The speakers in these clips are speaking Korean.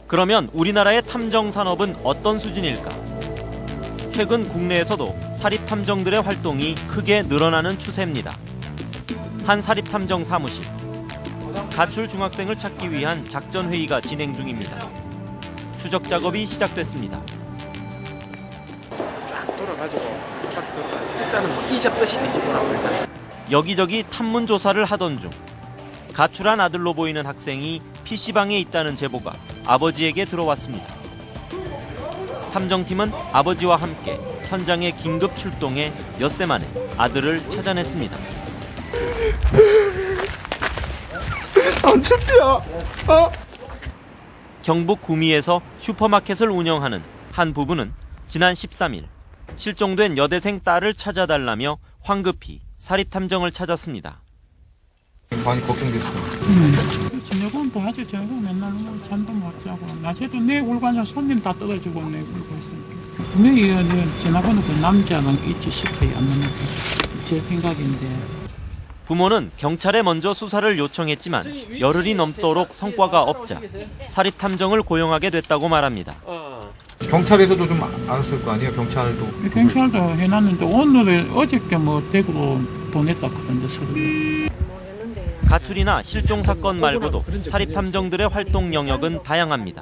그러면 우리나라의 탐정 산업은 어떤 수준일까? 최근 국내에서도 사립탐정들의 활동이 크게 늘어나는 추세입니다. 한 사립탐정 사무실. 가출 중학생을 찾기 위한 작전회의가 진행 중입니다. 추적 작업이 시작됐습니다. 쫙 돌아가지고 일단은 뭐 이잡듯이 뒤집어라고 일단. 여기저기 탐문 조사를 하던 중 가출한 아들로 보이는 학생이 PC방에 있다는 제보가 아버지에게 들어왔습니다. 탐정팀은 아버지와 함께 현장에 긴급 출동해 엿새 만에 아들을 찾아냈습니다. 안 춥냐? 경북 구미에서 슈퍼마켓을 운영하는 한 부부는 지난 13일 실종된 여대생 딸을 찾아달라며 황급히 사립탐정을 찾았습니다. 많이 걱정됐어. 저녁은 도와줘. 저녁은 맨날 잠도 못 자고 낮에도 내 울관자 손님 다 떨어지고 내 울고 있으니까 분명히 지나보는 그 남자는 있지 싶어요. 안 맞는 제 생각인데. 부모는 경찰에 먼저 수사를 요청했지만 열흘이 넘도록 성과가 없자 사립탐정을 고용하게 됐다고 말합니다. 경찰에서도 좀 알았을 거 아니에요? 경찰도 해놨는데 오늘 어저께 뭐 대구로 보냈다 그런데 서류. 가출이나 실종 사건 말고도 사립탐정들의 활동 영역은 다양합니다.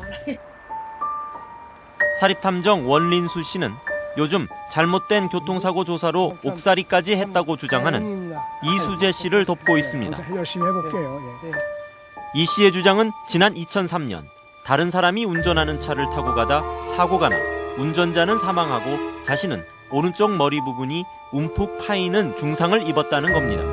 사립탐정 원린수 씨는 요즘 잘못된 교통사고 조사로 옥살이까지 했다고 주장하는 이수재 씨를 돕고 있습니다. 열심히 해볼게요. 이 씨의 주장은 지난 2003년 다른 사람이 운전하는 차를 타고 가다 사고가 나 운전자는 사망하고 자신은 오른쪽 머리 부분이 움푹 파이는 중상을 입었다는 겁니다.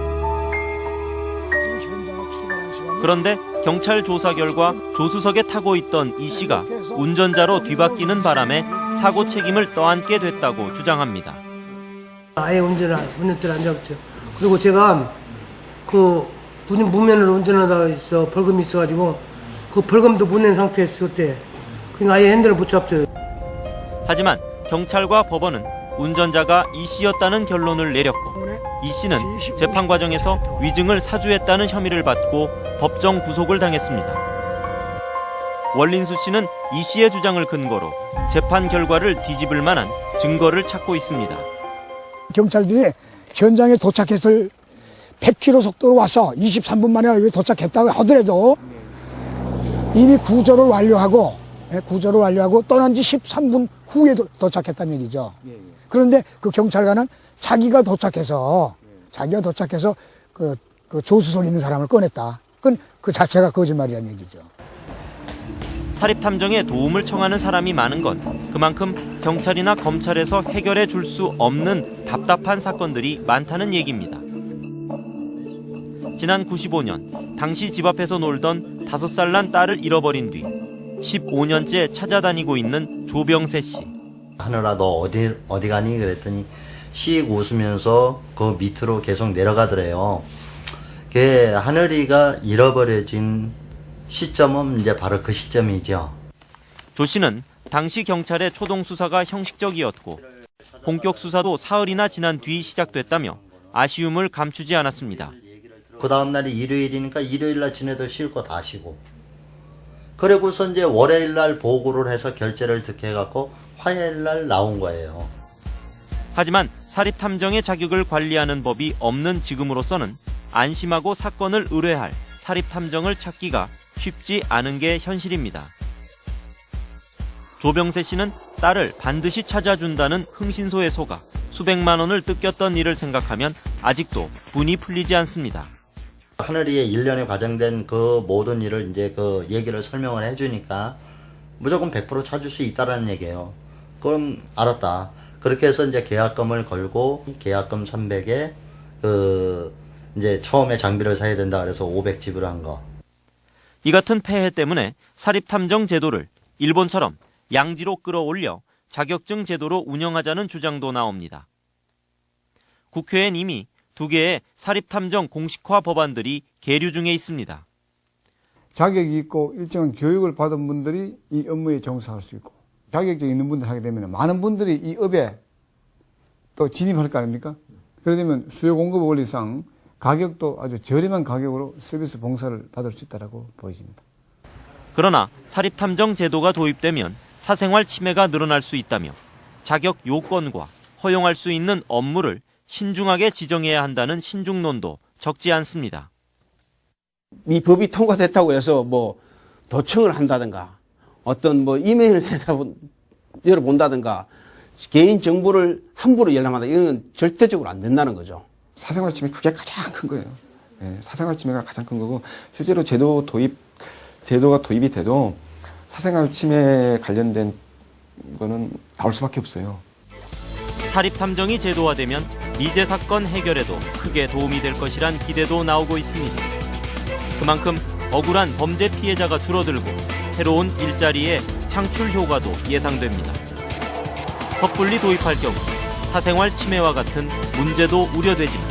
그런데 경찰 조사 결과 조수석에 타고 있던 이 씨가 운전자로 뒤바뀌는 바람에 사고 책임을 떠안게 됐다고 주장합니다. 아예 운전대를 안 잡았죠. 그리고 제가 그 무면허로 운전하다가 있어 벌금이 있어가지고 그 벌금도 못 낸 상태였을 때 그러니까 아예 핸들을 못 잡죠. 하지만 경찰과 법원은 운전자가 이 씨였다는 결론을 내렸고 이 씨는 재판 과정에서 위증을 사주했다는 혐의를 받고 법정 구속을 당했습니다. 원린수 씨는 이 씨의 주장을 근거로 재판 결과를 뒤집을 만한 증거를 찾고 있습니다. 경찰들이 현장에 도착했을 100km 속도로 와서 23분 만에 여기 도착했다고 하더라도 이미 구조를 완료하고 떠난 지 13분 후에 도착했다는 얘기죠. 그런데 그 경찰관은 자기가 도착해서 그 조수석에 있는 사람을 꺼냈다. 그건 그 자체가 거짓말이라는 얘기죠. 사립탐정에 도움을 청하는 사람이 많은 건 그만큼 경찰이나 검찰에서 해결해 줄 수 없는 답답한 사건들이 많다는 얘기입니다. 지난 95년 당시 집 앞에서 놀던 5살 난 딸을 잃어버린 뒤 15년째 찾아다니고 있는 조병세 씨. 하늘아 너 어디 가니? 그랬더니 씩 웃으면서 그 밑으로 계속 내려가더래요. 그 하늘이가 잃어버려진 시점은 이제 바로 그 시점이죠. 조 씨는 당시 경찰의 초동 수사가 형식적이었고 본격 수사도 사흘이나 지난 뒤 시작됐다며 아쉬움을 감추지 않았습니다. 그 다음 날이 일요일이니까 일요일날 지내도 쉴 거 다 쉬고 그리고서 이제 월요일날 보고를 해서 결재를 듣게 해갖고 화요일날 나온 거예요. 하지만 사립탐정의 자격을 관리하는 법이 없는 지금으로서는 안심하고 사건을 의뢰할 사립탐정을 찾기가 쉽지 않은 게 현실입니다. 조병세 씨는 딸을 반드시 찾아준다는 흥신소에 속아 수백만 원을 뜯겼던 일을 생각하면 아직도 분이 풀리지 않습니다. 하늘이의 1년에 과정된 그 모든 일을 이제 그 얘기를 설명을 해주니까 무조건 100% 찾을 수 있다라는 얘기예요. 그럼 알았다. 그렇게 해서 이제 계약금을 걸고 계약금 300에 이제 처음에 장비를 사야 된다 그래서 500 지불한 거. 이 같은 폐해 때문에 사립탐정 제도를 일본처럼 양지로 끌어올려 자격증 제도로 운영하자는 주장도 나옵니다. 국회엔 이미 2개의 사립탐정 공식화 법안들이 계류 중에 있습니다. 자격이 있고 일정한 교육을 받은 분들이 이 업무에 종사할 수 있고 자격증이 있는 분들 하게 되면 많은 분들이 이 업에 또 진입할 거 아닙니까? 그러게 되면 수요 공급 원리상 가격도 아주 저렴한 가격으로 서비스 봉사를 받을 수 있다고 보여집니다. 그러나 사립탐정 제도가 도입되면 사생활 침해가 늘어날 수 있다며 자격 요건과 허용할 수 있는 업무를 신중하게 지정해야 한다는 신중론도 적지 않습니다. 이 법이 통과됐다고 해서 뭐 도청을 한다든가 어떤 뭐 이메일을 열어본다든가 개인 정보를 함부로 열람한다 이런 건 절대적으로 안 된다는 거죠. 사생활 침해 그게 가장 큰 거예요. 예, 사생활 침해가 가장 큰 거고 실제로 제도가 도입이 돼도 사생활 침해 관련된 거는 나올 수밖에 없어요. 사립탐정이 제도화되면 미제 사건 해결에도 크게 도움이 될 것이란 기대도 나오고 있습니다. 그만큼 억울한 범죄 피해자가 줄어들고 새로운 일자리의 창출 효과도 예상됩니다. 섣불리 도입할 경우 사생활 침해와 같은 문제도 우려되지만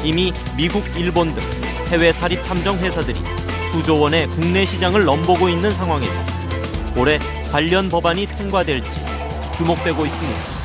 이미 미국, 일본 등 해외 사립탐정 회사들이 수조 원의 국내 시장을 넘보고 있는 상황에서 올해 관련 법안이 통과될지 주목되고 있습니다.